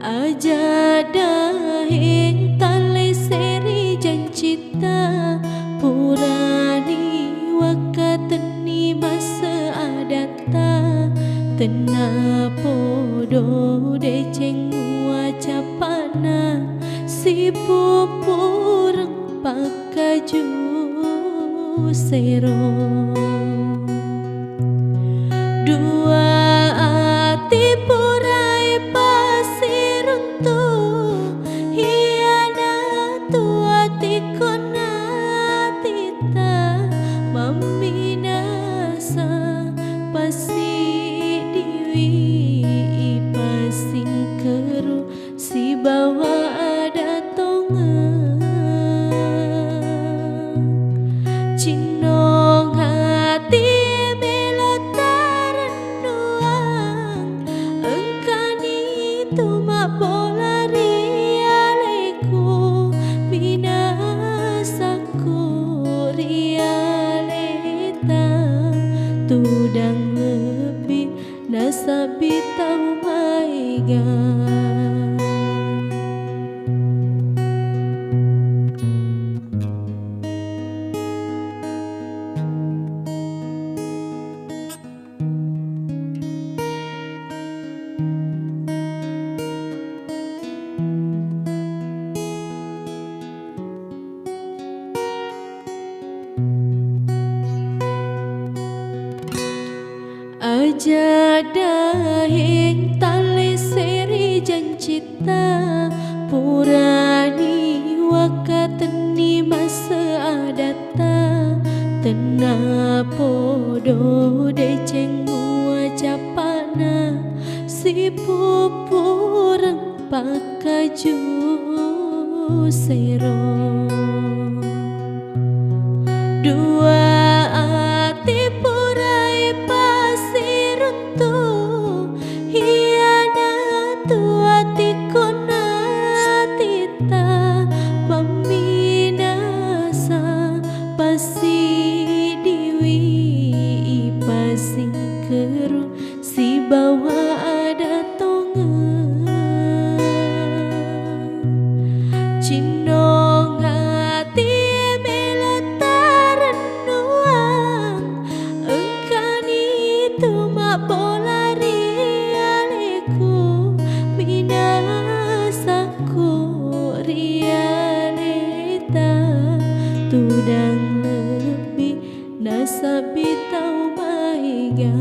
aja dahing tali seri jancita purani wakateni masa adata tena podo deceng wacapana si pupurang pakaju sero dua ati purai pasir untuk hiana tua tikona tita maminasa pasi diwi pasing keru si bawa ada tonga cinong hati tuma bola rialeku binasaku rialeta tudang lebih nasabita maiga aja dahing tali seri jancita purani wakateni masa adata tena podo deceng wacapana si pupurang pakaju sero dua ati purai pasir untuk hiana tua tikona tita maminasa pasi diwi pasing keru si bawa ada tonga cinong hati bola rialeku binasaku rialeta tudang lebih nasabita maiga